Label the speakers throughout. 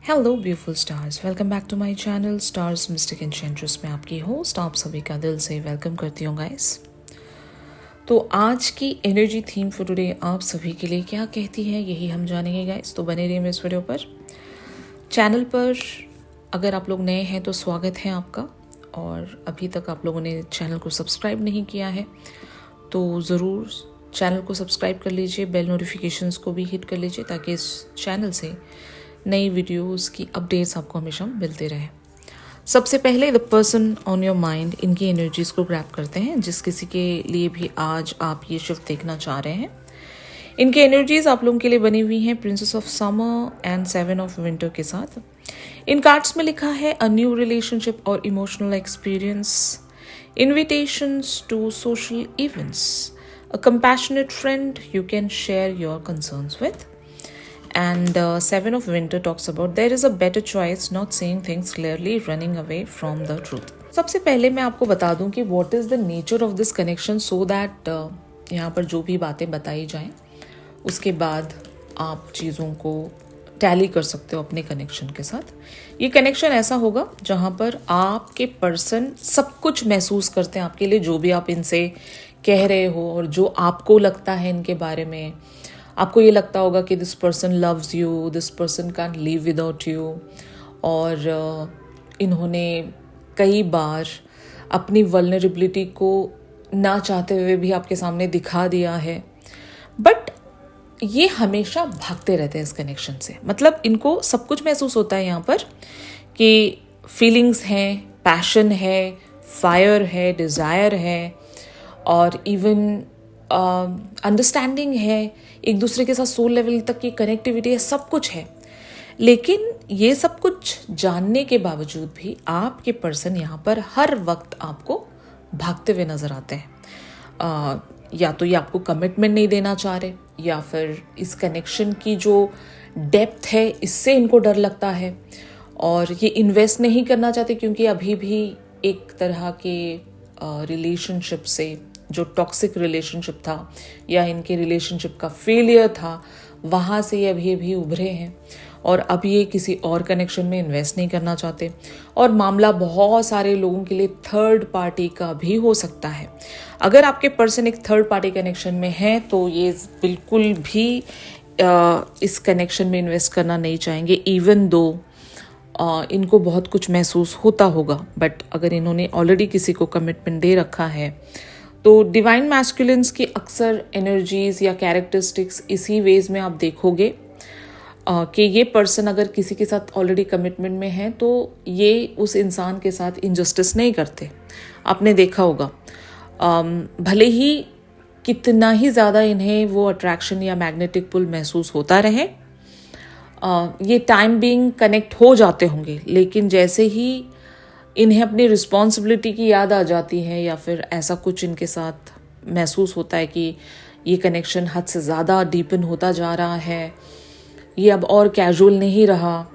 Speaker 1: Hello beautiful stars, welcome back to my channel Stars Mystic Enchantress में आपकी host आप सभी का दिल से वेलकम करती हूँ गाइस। तो आज की एनर्जी थीम फॉर टुडे आप सभी के लिए क्या कहती है यही हम जानेंगे गाइस। तो बने रहिए मेरे इस वीडियो पर। चैनल पर अगर आप लोग नए हैं तो स्वागत है आपका, और अभी तक आप लोगों ने चैनल को सब्सक्राइब नहीं किया है तो ज़रूर चैनल को सब्सक्राइब कर लीजिए, बेल नोटिफिकेशंस को भी हिट कर लीजिए ताकि इस चैनल से नई वीडियोस की अपडेट्स आपको हमेशा मिलते रहे। सबसे पहले the person on your mind, इनकी एनर्जीज को ग्रैब करते हैं जिस किसी के लिए भी आज आप ये शिफ्ट देखना चाह रहे हैं। इनकी एनर्जीज आप लोगों के लिए बनी हुई हैं princess of summer and 7 of winter के साथ। इन कार्ड्स में लिखा है अ न्यू रिलेशनशिप और emotional experience, invitations to social events, a compassionate friend you can share your concerns with. And 7 of winter talks about there is a better choice, not saying things clearly, running away from the truth. सबसे पहले मैं आपको बता दूं कि what is the nature of this connection so that यहाँ पर जो भी बातें बताई जाएं उसके बाद आप चीज़ों को टैली कर सकते हो अपने कनेक्शन के साथ। ये कनेक्शन ऐसा होगा जहाँ पर आपके पर्सन सब कुछ महसूस करते हैं आपके लिए, जो भी आप इनसे कह रहे हो और जो आपको लगता है इनके बारे में। आपको ये लगता होगा कि this person loves you, this person can live without you, और इन्होंने कई बार अपनी वल्नरेबिलिटी को ना चाहते हुए भी आपके सामने दिखा दिया है। बट ये हमेशा भागते रहते हैं इस कनेक्शन से, मतलब इनको सब कुछ महसूस होता है यहाँ पर कि फीलिंग्स हैं, पैशन है, फायर है, डिज़ायर है और इवन अंडरस्टैंडिंग है, एक दूसरे के साथ सोल लेवल तक की कनेक्टिविटी है, सब कुछ है। लेकिन ये सब कुछ जानने के बावजूद भी आपके पर्सन यहाँ पर हर वक्त आपको भागते हुए नज़र आते हैं। या तो ये आपको कमिटमेंट नहीं देना चाह रहे, या फिर इस कनेक्शन की जो डेप्थ है इससे इनको डर लगता है, और ये इन्वेस्ट नहीं करना चाहते क्योंकि अभी भी एक तरह के रिलेशनशिप से, जो टॉक्सिक रिलेशनशिप था या इनके रिलेशनशिप का फेलियर था, वहाँ से ये अभी उभरे हैं और अब ये किसी और कनेक्शन में इन्वेस्ट नहीं करना चाहते। और मामला बहुत सारे लोगों के लिए थर्ड पार्टी का भी हो सकता है। अगर आपके पर्सन एक थर्ड पार्टी कनेक्शन में है तो ये बिल्कुल भी इस कनेक्शन में इन्वेस्ट करना नहीं चाहेंगे, इवन दो इनको बहुत कुछ महसूस होता होगा। बट अगर इन्होंने ऑलरेडी किसी को कमिटमेंट दे रखा है तो डिवाइन मैस्कुलिन्स की अक्सर एनर्जीज या कैरेक्टरिस्टिक्स इसी वेज में आप देखोगे कि ये पर्सन अगर किसी के साथ ऑलरेडी कमिटमेंट में है तो ये उस इंसान के साथ इनजस्टिस नहीं करते। आपने देखा होगा, भले ही कितना ही ज़्यादा इन्हें वो अट्रैक्शन या मैग्नेटिक पुल महसूस होता रहे, ये टाइम बीइंग कनेक्ट हो जाते होंगे, लेकिन जैसे ही इन्हें अपनी रिस्पॉन्सिबिलिटी की याद आ जाती है या फिर ऐसा कुछ इनके साथ महसूस होता है कि ये कनेक्शन हद से ज़्यादा डीपन होता जा रहा है, ये अब और कैजुअल नहीं रहा,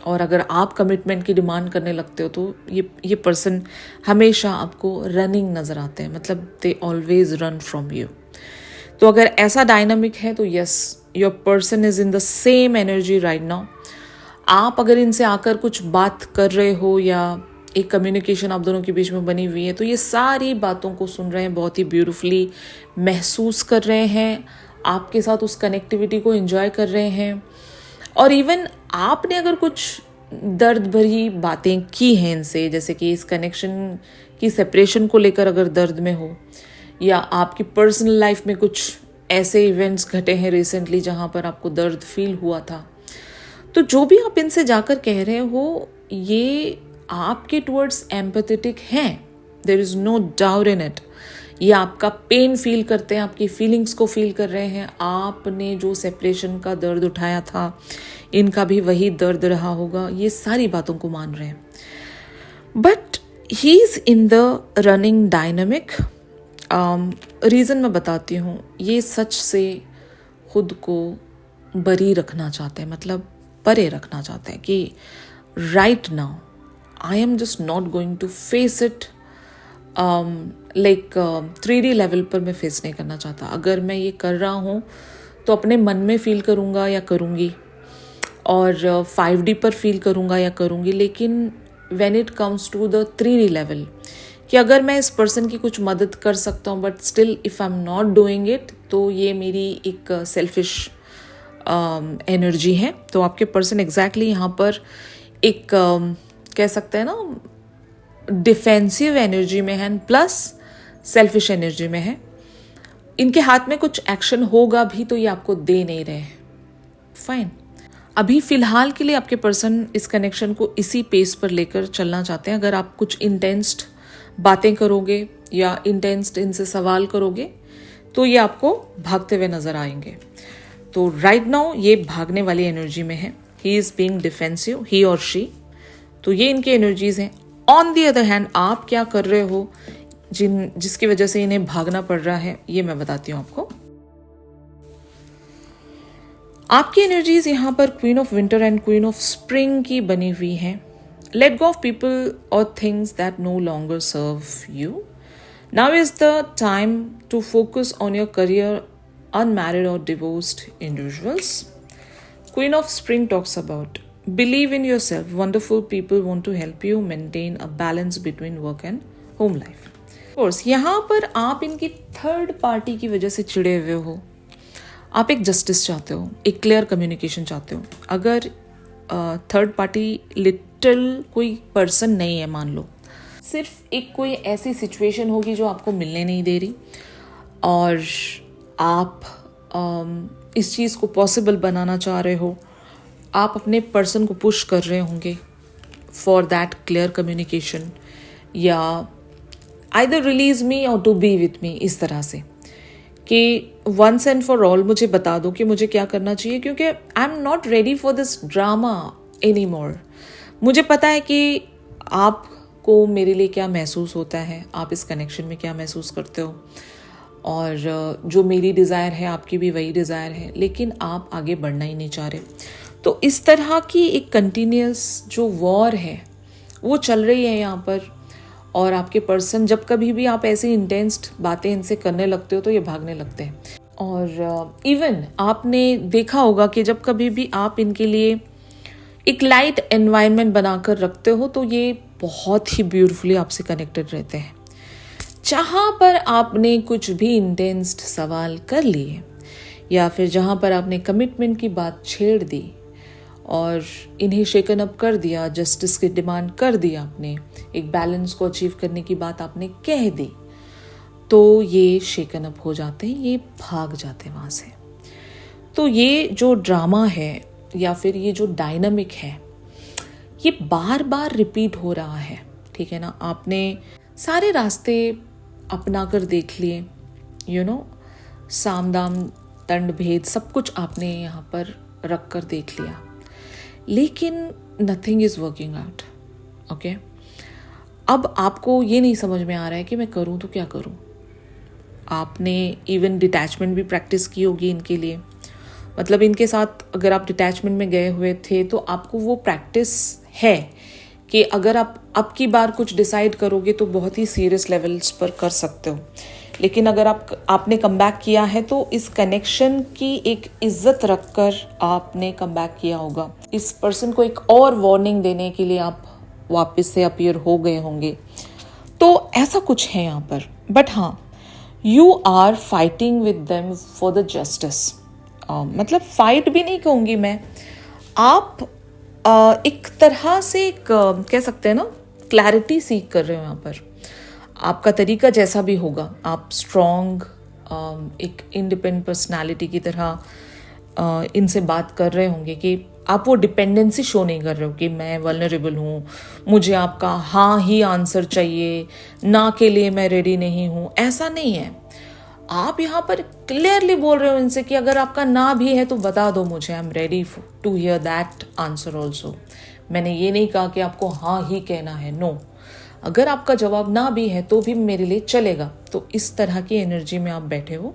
Speaker 1: और अगर आप कमिटमेंट की डिमांड करने लगते हो तो ये पर्सन हमेशा आपको रनिंग नज़र आते हैं, मतलब they always run from you. तो अगर ऐसा डायनामिक है तो yes, your person is in the same energy right now. आप अगर इनसे आकर कुछ बात कर रहे हो या एक कम्युनिकेशन आप दोनों के बीच में बनी हुई है तो ये सारी बातों को सुन रहे हैं, बहुत ही ब्यूटीफुली महसूस कर रहे हैं, आपके साथ उस कनेक्टिविटी को एंजॉय कर रहे हैं। और इवन आपने अगर कुछ दर्द भरी बातें की हैं इनसे, जैसे कि इस कनेक्शन की सेपरेशन को लेकर अगर दर्द में हो, या आपकी पर्सनल लाइफ में कुछ ऐसे इवेंट्स घटे हैं रिसेंटली जहाँ पर आपको दर्द फील हुआ था, तो जो भी आप इनसे जाकर कह रहे हो ये आपके टुवर्ड्स एम्पैथेटिक हैं, there is no doubt in it. ये आपका पेन फील करते हैं, आपकी फीलिंग्स को फील कर रहे हैं। आपने जो सेपरेशन का दर्द उठाया था इनका भी वही दर्द रहा होगा, ये सारी बातों को मान रहे हैं। But he is in the running dynamic. Reason मैं बताती हूँ, ये सच से खुद को बरी रखना चाहते हैं, मतलब परे रखना चाहते हैं कि right now I am just not going to face it, like 3D level पर मैं फेस नहीं करना चाहता। अगर मैं ये कर रहा हूँ तो अपने मन में फील करूँगा या करूँगी, और 5D पर फील करूँगा या करूँगी, लेकिन when it comes to the 3D level कि अगर मैं इस पर्सन की कुछ मदद कर सकता हूँ but still if I am not doing it, तो ये मेरी एक सेल्फिश एनर्जी है। तो आपके पर्सन एग्जैक्टली यहाँ पर एक कह सकते हैं ना डिफेंसिव एनर्जी में है प्लस सेल्फिश एनर्जी में है। इनके हाथ में कुछ एक्शन होगा भी तो ये आपको दे नहीं रहे। फाइन, अभी फिलहाल के लिए आपके पर्सन इस कनेक्शन को इसी पेस पर लेकर चलना चाहते हैं। अगर आप कुछ इंटेंस्ड बातें करोगे या इंटेंस्ड इनसे सवाल करोगे तो ये आपको भागते हुए नजर आएंगे। तो राइट नाउ ये भागने वाली एनर्जी में है। ही इज बीइंग डिफेंसिव, ही और शी। तो ये इनकी एनर्जीज हैं। ऑन दी अदर हैंड आप क्या कर रहे हो जिसकी वजह से इन्हें भागना पड़ रहा है, ये मैं बताती हूँ आपको। आपकी एनर्जीज यहाँ पर queen of winter and queen of spring की बनी हुई हैं। लेट गो ऑफ पीपल और things that no longer serve you. Now is the time to focus on your career, unmarried or divorced individuals. Queen of Spring talks about believe in yourself. Wonderful people want to help you maintain a balance between work and home life. Of course, यहाँ पर आप इनकी third party की वजह से चिड़े हुए हो। आप एक जस्टिस चाहते हो, एक क्लियर कम्युनिकेशन चाहते हो। अगर थर्ड पार्टी लिटिल कोई पर्सन नहीं है, मान लो सिर्फ एक कोई ऐसी सिचुएशन होगी जो आपको मिलने नहीं दे रही और आप इस चीज़ को पॉसिबल बनाना चाह रहे हो। आप अपने पर्सन को पुश कर रहे होंगे फॉर दैट क्लियर कम्युनिकेशन, या आइदर रिलीज मी और टू बी विथ मी, इस तरह से कि वंस एंड फॉर ऑल मुझे बता दो कि मुझे क्या करना चाहिए, क्योंकि I am not ready for this drama any more. मुझे पता है कि आपको मेरे लिए क्या महसूस होता है, आप इस कनेक्शन में क्या महसूस करते हो, और जो मेरी डिज़ायर है आपकी भी वही डिज़ायर है, लेकिन आप आगे बढ़ना ही नहीं चाह रहे। तो इस तरह की एक कंटिन्यूस जो वॉर है वो चल रही है यहाँ पर। और आपके पर्सन जब कभी भी आप ऐसी इंटेंस्ड बातें इनसे करने लगते हो तो ये भागने लगते हैं। और इवन आपने देखा होगा कि जब कभी भी आप इनके लिए एक लाइट एनवायरनमेंट बनाकर रखते हो तो ये बहुत ही ब्यूटीफुली आपसे कनेक्टेड रहते हैं। जहाँ पर आपने कुछ भी इंटेंस्ड सवाल कर लिए या फिर जहाँ पर आपने कमिटमेंट की बात छेड़ दी और इन्हें शेकन अप कर दिया, जस्टिस की डिमांड कर दी आपने, एक बैलेंस को अचीव करने की बात आपने कह दी, तो ये शेकन अप हो जाते हैं, ये भाग जाते हैं वहाँ से। तो ये जो ड्रामा है या फिर ये जो डायनामिक है ये बार बार रिपीट हो रहा है। ठीक है ना, आपने सारे रास्ते अपना कर देख लिए, यू नो, साम दाम दंड भेद सब कुछ आपने यहाँ पर रख कर देख लिया, लेकिन nothing is working out. Okay, अब आपको ये नहीं समझ में आ रहा है कि मैं करूँ तो क्या करूँ। आपने इवन डिटैचमेंट भी प्रैक्टिस की होगी इनके लिए, मतलब इनके साथ अगर आप डिटैचमेंट में गए हुए थे तो आपको वो प्रैक्टिस है कि अगर आप अब की बार कुछ डिसाइड करोगे तो बहुत ही सीरियस लेवल्स पर कर सकते हो। लेकिन अगर आपने कम बैक किया है तो इस कनेक्शन की एक इज्जत रखकर आपने कम बैक किया होगा। इस पर्सन को एक और वार्निंग देने के लिए आप वापस से अपीयर हो गए होंगे। तो ऐसा कुछ है यहाँ पर। बट हाँ, you are fighting with them for the justice. मतलब फाइट भी नहीं कहूँगी मैं, आप एक तरह से कह सकते हैं ना क्लैरिटी सीख कर रहे हो यहाँ पर। आपका तरीका जैसा भी होगा, आप स्ट्रॉन्ग एक इंडिपेंडेंट पर्सनालिटी की तरह इनसे बात कर रहे होंगे कि आप वो डिपेंडेंसी शो नहीं कर रहे हो कि मैं वल्नरेबल हूँ, मुझे आपका हाँ ही आंसर चाहिए, ना के लिए मैं रेडी नहीं हूँ। ऐसा नहीं है। आप यहाँ पर क्लियरली बोल रहे हो इनसे कि अगर आपका ना भी है तो बता दो मुझे, I am ready to hear that answer also. मैंने ये नहीं कहा कि आपको हाँ ही कहना है, नो। अगर आपका जवाब ना भी है तो भी मेरे लिए चलेगा। तो इस तरह की एनर्जी में आप बैठे हो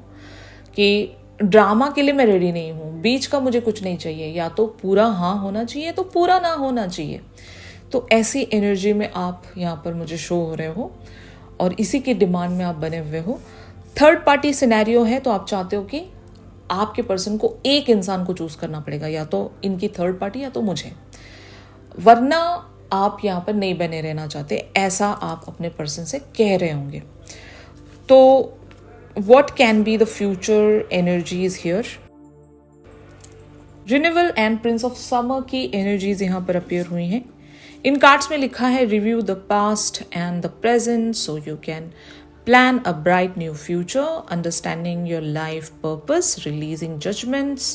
Speaker 1: कि ड्रामा के लिए मैं रेडी नहीं हूँ, बीच का मुझे कुछ नहीं चाहिए, या तो पूरा हाँ होना चाहिए तो पूरा ना होना चाहिए। तो ऐसी एनर्जी में आप यहाँ पर मुझे शो हो रहे हो और इसी की डिमांड में आप बने हुए हो। थर्ड पार्टी सिनेरियो है तो आप चाहते हो कि आपके पर्सन को एक इंसान को चूज करना पड़ेगा, या तो इनकी थर्ड पार्टी या तो मुझे, वरना आप यहाँ पर नहीं बने रहना चाहते, ऐसा आप अपने पर्सन से कह रहे होंगे। तो what can be the future energies here? Renewal and Prince of summer की एनर्जीज यहाँ पर अपियर हुई हैं। इन कार्ड्स में लिखा है review the past and the present so you can plan a bright new future, understanding your life purpose, releasing judgments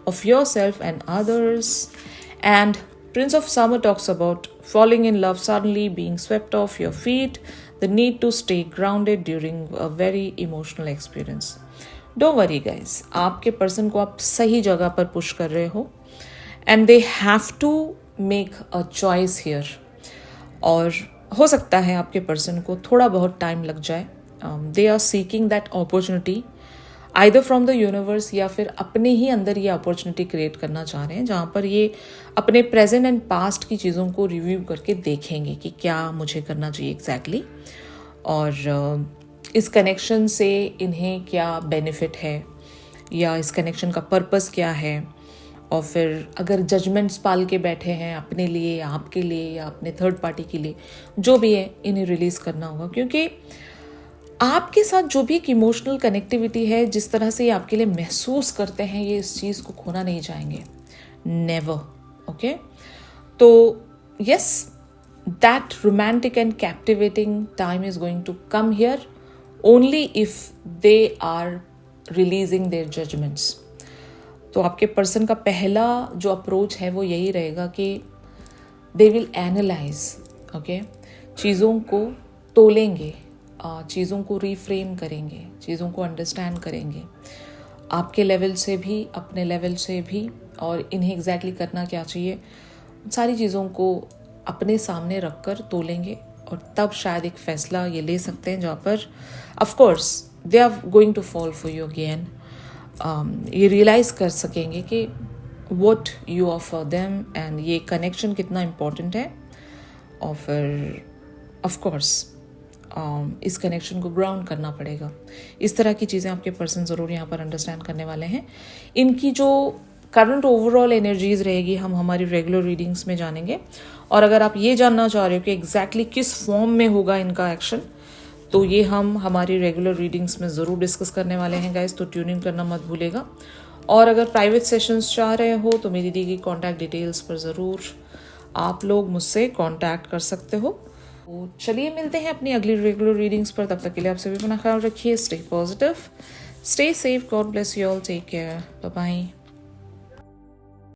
Speaker 1: of yourself and others. And Prince of Summer talks about falling in love suddenly, being swept off your feet, the need to stay grounded during a very emotional experience. Don't worry guys, आपके person को आप सही जगह पर push कर रहे हो and they have to make a choice here. और हो सकता है आपके पर्सन को थोड़ा बहुत टाइम लग जाए। They are seeking that opportunity either from the universe, या फिर अपने ही अंदर ये अपॉर्चुनिटी क्रिएट करना चाह रहे हैं जहाँ पर ये अपने प्रेजेंट एंड पास्ट की चीज़ों को रिव्यू करके देखेंगे कि क्या मुझे करना चाहिए एग्जैक्टली और इस कनेक्शन से इन्हें क्या बेनिफिट है या इस कनेक्शन का पर्पस क्या है। और फिर अगर जजमेंट्स पाल के बैठे हैं अपने लिए या आपके लिए या अपने थर्ड पार्टी के लिए, जो भी है इन्हें रिलीज़ करना होगा, क्योंकि आपके साथ जो भी एक इमोशनल कनेक्टिविटी है, जिस तरह से ये आपके लिए महसूस करते हैं, ये इस चीज़ को खोना नहीं चाहेंगे, नेवर। ओके, तो yes, that romantic and captivating time is going to come here only if they are releasing their judgements. तो आपके पर्सन का पहला जो अप्रोच है वो यही रहेगा कि दे विल एनालाइज, ओके, चीज़ों को तोलेंगे, चीज़ों को रीफ्रेम करेंगे, चीज़ों को अंडरस्टैंड करेंगे आपके लेवल से भी, अपने लेवल से भी, और इन्हें एग्जैक्टली करना क्या चाहिए, सारी चीज़ों को अपने सामने रख कर तोलेंगे और तब शायद एक फ़ैसला ये ले सकते हैं जहाँ पर of course they are going to fall for you again. ये रियलाइज़ कर सकेंगे कि what you offer them and ये कनेक्शन कितना इम्पोर्टेंट है, और फिर ऑफ कोर्स इस कनेक्शन को ग्राउंड करना पड़ेगा। इस तरह की चीज़ें आपके पर्सन ज़रूर यहाँ पर अंडरस्टैंड करने वाले हैं। इनकी जो करंट ओवरऑल एनर्जीज रहेगी हम हमारी रेगुलर रीडिंग्स में जानेंगे, और अगर आप ये जानना चाह रहे हो कि एग्जैक्टली किस फॉर्म में होगा इनका एक्शन, तो ये हम हमारी रेगुलर रीडिंग्स में ज़रूर डिस्कस करने वाले हैं गाइस, तो ट्यून इन करना मत भूलेगा। और अगर प्राइवेट सेशंस चाह रहे हो तो मेरी दी गई कॉन्टैक्ट डिटेल्स पर ज़रूर आप लोग मुझसे कॉन्टैक्ट कर सकते हो। तो चलिए मिलते हैं अपनी अगली रेगुलर रीडिंग्स पर, तब तक के लिए आप सभी अपना ख्याल रखिए, stay positive, stay safe, God bless you all, take care, bye bye.